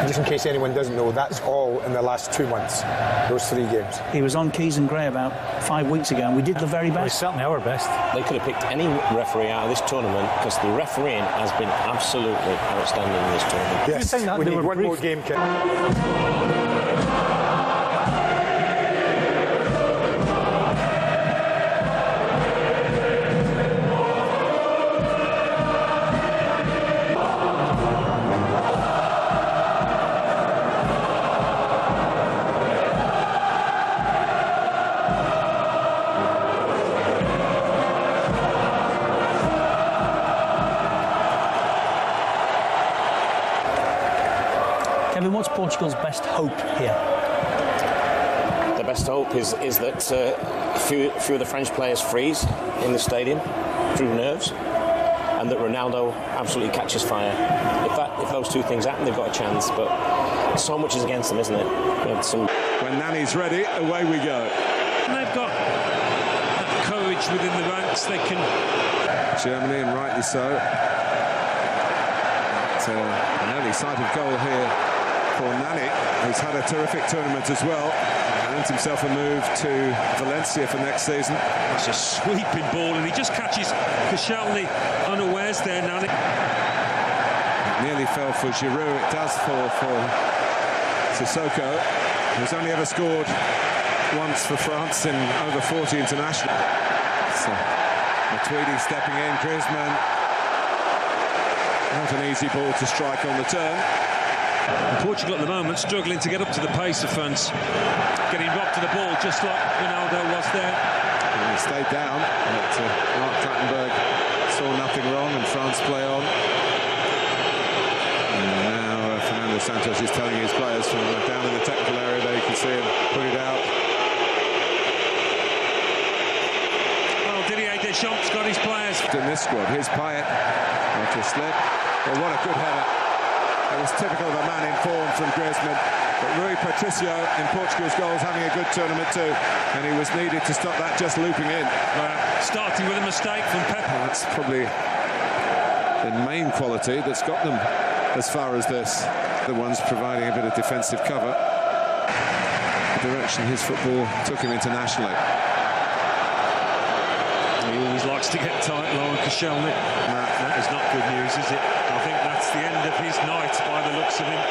Just in case anyone doesn't know, that's all in the last 2 months, those 3 games. He was on Keys and Gray about 5 weeks ago, and we did the very best. Well, it's certainly our best. They could have picked any referee out of this tournament because the refereeing has been absolutely outstanding in this tournament. Yes, we need one more game, Ken. Kevin, what's Portugal's best hope here? The best hope is that a few of the French players freeze in the stadium through nerves, and that Ronaldo absolutely catches fire. If those two things happen, they've got a chance. But so much is against them, isn't it? When Nani's ready, away we go. And they've got that courage within the ranks. They can. Germany, and rightly so. An early sight of goal here for Nani, who's had a terrific tournament as well. Earned himself a move to Valencia for next season. It's a sweeping ball, and he just catches Koscielny unawares there, Nani. Nearly fell for Giroud. It does fall for Sissoko, who's only ever scored once for France in over 40 international. So, Matuidi stepping in, Griezmann. Not an easy ball to strike on the turn. And Portugal at the moment struggling to get up to the pace of France. Getting robbed to the ball just like Ronaldo was there. And he stayed down, but Mark Clattenburg saw nothing wrong and France play on. And now Fernando Santos is telling his players from down in the technical area there, you can see him put it out. Well, Didier Deschamps got his players. In this squad, here's Payet. Not a slip. Well, what a good header. It was typical of a man in form from Griezmann. But Rui Patricio in Portugal's goals having a good tournament too. And he was needed to stop that just looping in. Starting with a mistake from Pep. Well, that's probably the main quality that's got them as far as this. The ones providing a bit of defensive cover. The direction his football took him internationally. He always likes to get tight, Lauren Koscielny. That is not good news, is it? I think that's the end of his night by the looks of him.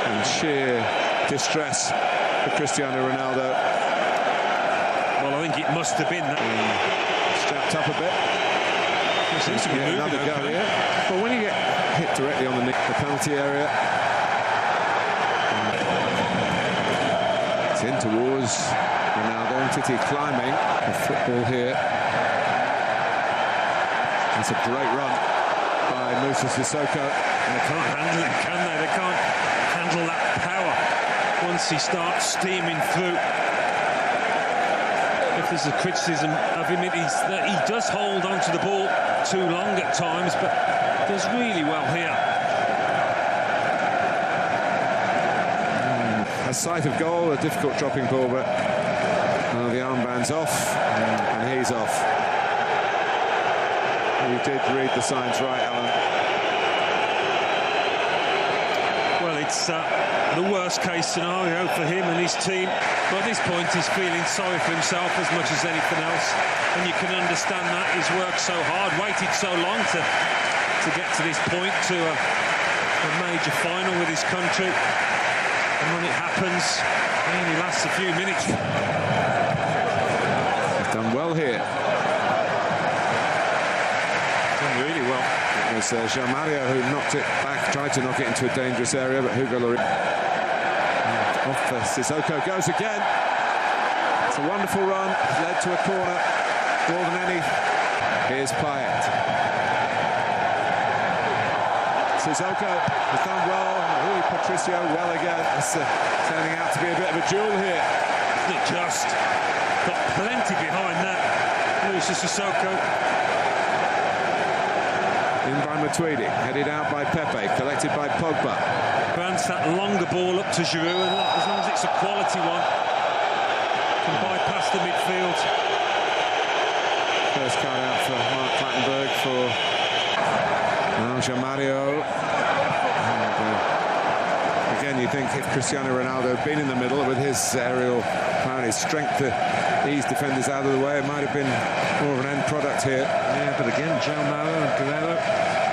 And sheer distress for Cristiano Ronaldo. Well, I think it must have been that. Strapped up a bit. It seems to be another go okay. here. Well, when you get hit directly on the penalty area, it's in towards Ronaldo. Titi climbing the football here. That's a great run by Moussa Sissoko. They can't handle it, can they? They can't handle that power once he starts steaming through. If there's a criticism of him, it is that he does hold onto the ball too long at times, but does really well here. A sight of goal, a difficult dropping ball, but the armband's off and he's off. You did read the signs right, Alan. Well, it's the worst case scenario for him and his team, but at this point he's feeling sorry for himself as much as anything else, and you can understand that. He's worked so hard, waited so long to get to this point, to a major final with his country. And when it happens, it only lasts a few minutes. He's done well here. Done really well. It was Jean Mario who knocked it back, tried to knock it into a dangerous area, but Hugo Lloris. Off Sissoko goes again. It's a wonderful run, led to a corner. More than any. Here's Payet. Sissoko has done well. Rui Patricio well again. It's turning out to be a bit of a duel here. Isn't it just? Got plenty behind that. Moussa Sissoko. In by Matuidi, headed out by Pepe, collected by Pogba. Grants that longer ball up to Giroud, and as long as it's a quality one, can bypass the midfield. First card out for Mark Clattenburg for Mario. Again, you think if Cristiano Ronaldo had been in the middle with his aerial power and his strength to ease defenders out of the way, it might have been more of an end product here. Yeah, but again, João Mario and Guerreiro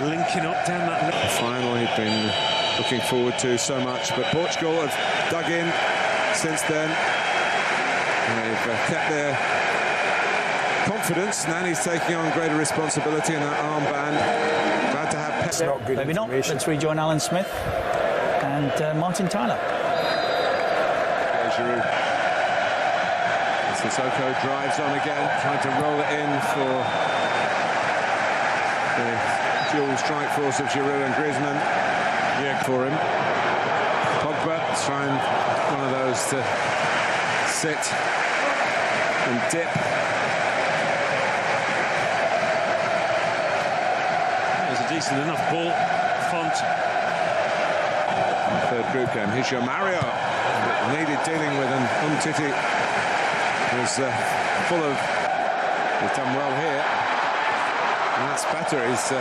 linking up down that. The final he'd been looking forward to so much, but Portugal have dug in since then. They've kept their confidence. Nani's taking on greater responsibility in that armband. Glad to have Pep. Not good Maybe not. information. Let's rejoin Alan Smith and Martin Tyler. Giroud. Sissoko drives on again, trying to roll it in for the dual strike force of Giroud and Griezmann. Yeah, for him. Pogba trying one of those to sit and dip. It was a decent enough ball. Font. Third group game. Here's your Mario. Needed dealing with, and Umtiti was full of. He's done well here, and that's better. He's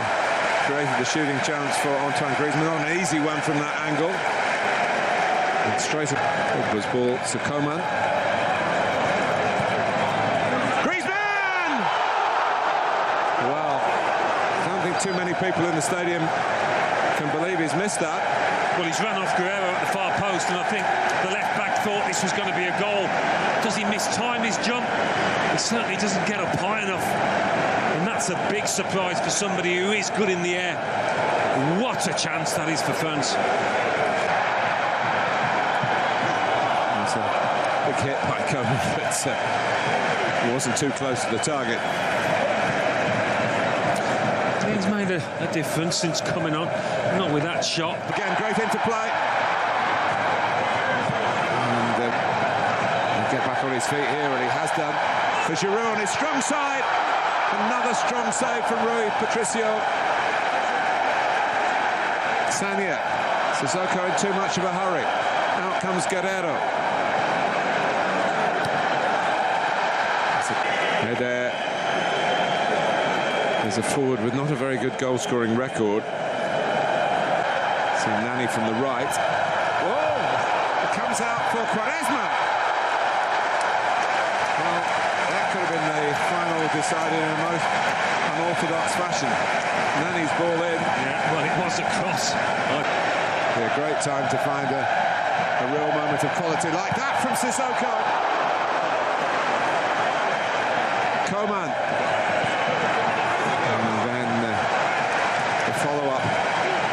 created the shooting chance for Antoine Griezmann on an easy one from that angle. And straight up was ball to Coman. Griezmann! Well, I don't think too many people in the stadium can believe he's missed that. Well, he's run off Guerreiro at the far post, and I think the left-back thought this was going to be a goal. Does he mistime his jump? He certainly doesn't get up high enough. And that's a big surprise for somebody who is good in the air. What a chance that is for France. It's a big hit by Coman, but he wasn't too close to the target. He's made a difference since coming on. Not with that shot. Again, great interplay. And he'll get back on his feet here, and he has done. For Giroud on his strong side. Another strong save from Rui Patricio. Sanya. Sissoko in too much of a hurry. Out comes Guerreiro. There's a forward with not a very good goal-scoring record. See Nani from the right. Whoa! It comes out for Quaresma. Well, that could have been the final decided in a most unorthodox fashion. Nani's ball in. Yeah, well, it was a cross. Be a great time to find a real moment of quality like that from Sissoko. Coman. Follow-up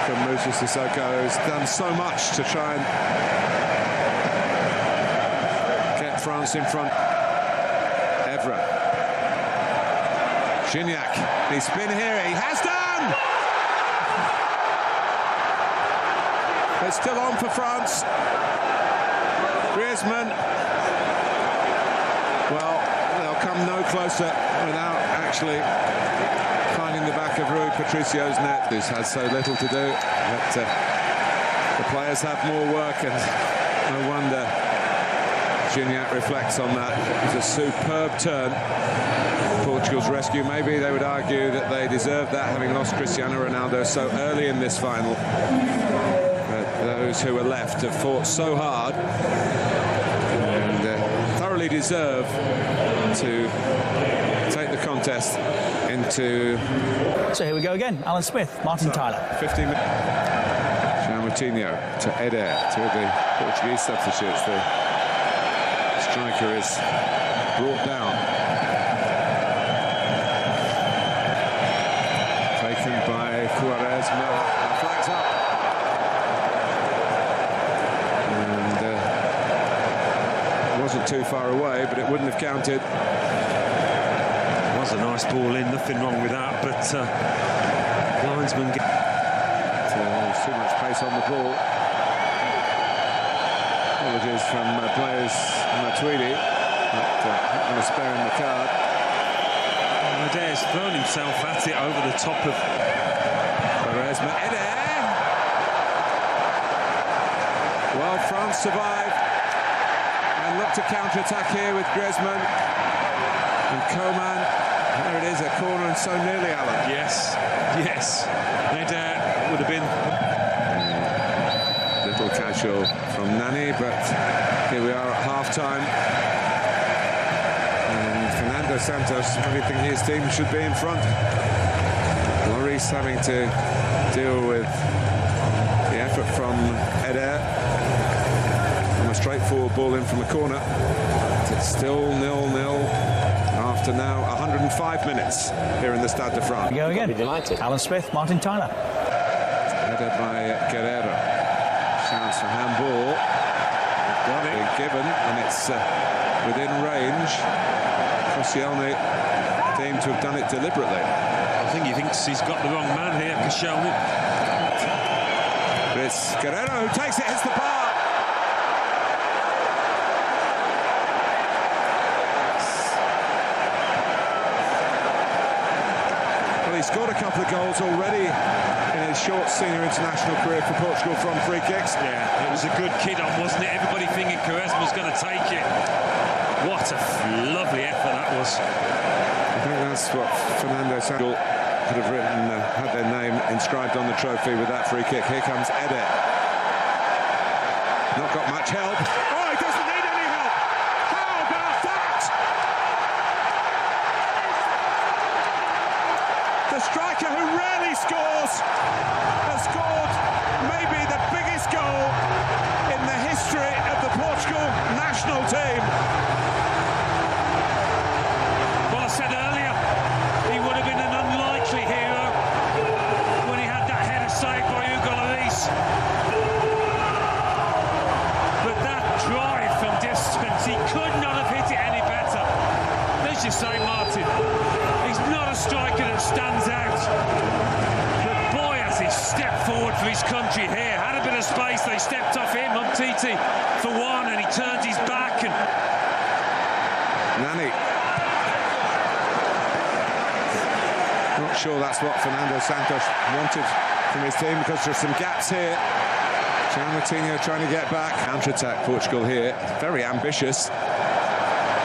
from Moussa Sissoko, who's done so much to try and get France in front. Evra. Gignac. He's spin here. He has done! It's still on for France. Griezmann. Well, they'll come no closer without actually finding the back of Rui Patricio's net. This has so little to do, but the players have more work, and no wonder Gignac reflects on that. It was a superb turn. Portugal's rescue. Maybe they would argue that they deserved that, having lost Cristiano Ronaldo so early in this final. But those who were left have fought so hard and thoroughly deserve to take the contest into. So here we go again. Alan Smith, Martin Tyler. 15 minutes. João Moutinho to Eder, two of the Portuguese substitutes. The striker is brought down. Taken by Quaresma. Flags up. And wasn't too far away, but it wouldn't have counted. Was a nice ball in, nothing wrong with that, but linesman there's too much pace on the ball. Apologies from players Matuidi, but not going to spare him the card. Eder's thrown himself at it over the top of Quaresma. Eder! Well, France survive and look to counter-attack here with Griezmann and Coman. There it is, a corner, and so nearly, Alan. yes. Eder would have been. Little casual from Nani, but here we are at half-time. And Fernando Santos really think his team should be in front. Lloris having to deal with the effort from Eder. From a straightforward ball in from a corner. It's still 0-0 after now 105 minutes here in the Stade de France. Go again. Be delighted. Alan Smith, Martin Tyler. Headed by Guerrero. Chance for handball. Got it. Given, and it's within range. Koscielny deemed to have done it deliberately. I think he thinks he's got the wrong man here, Koscielny. But it's Guerrero who takes it, hits the bar. Well, he scored a couple of goals already in his short senior international career for Portugal from free kicks. Yeah, it was a good kid on, wasn't it? Everybody thinking Quaresma was going to take it. What a lovely effort that was. I think that's what Fernando Santos could have written, had their name inscribed on the trophy with that free kick. Here comes Eder. Not got much help. Oh, he doesn't need any help. How about that? The striker who rarely scores has scored maybe the biggest goal in the history of the Portugal national team. Well, I said earlier, he would have been an unlikely hero when he had that header saved by Hugo Lloris. But that drive from distance, he could not have hit it any better. As you say, Martin, he's not a striker that stands out. But boy, has he stepped forward for his country here. Had a bit of space, they stepped off him, Umtiti for one, and he turned his back. And Nani. Not sure that's what Fernando Santos wanted from his team, because there's some gaps here. João Moutinho trying to get back. Counter-attack Portugal here. Very ambitious.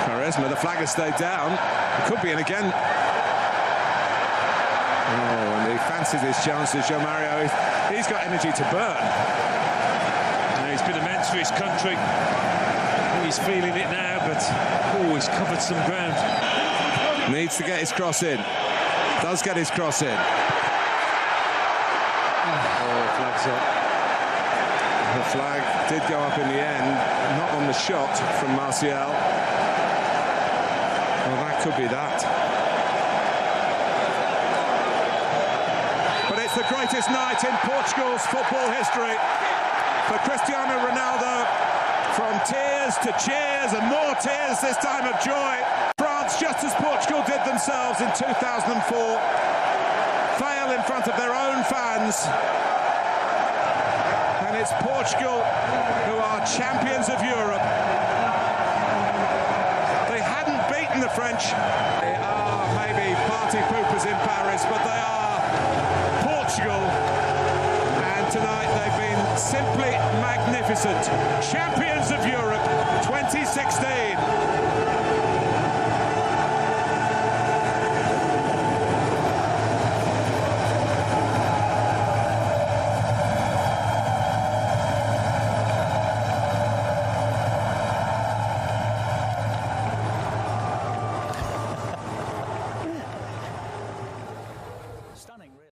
Quaresma, the flag has stayed down. It could be in again. Oh, and he fancies his chances, João Mario. He's got energy to burn. he's been immense for his country. He's feeling it now, but he's covered some ground. Needs to get his cross in. Does get his cross in. Flag's up. The flag did go up in the end, not on the shot from Martial. Well, that could be that. But it's the greatest night in Portugal's football history for Cristiano Ronaldo. From tears to cheers and more tears, this time of joy. France, just as Portugal did themselves in 2004, fail in front of their own fans. And it's Portugal who are champions of Europe. They hadn't beaten the French. They are maybe party poopers in Paris, but they are Portugal. And tonight they've been simply magnificent. Champions of Europe 2016.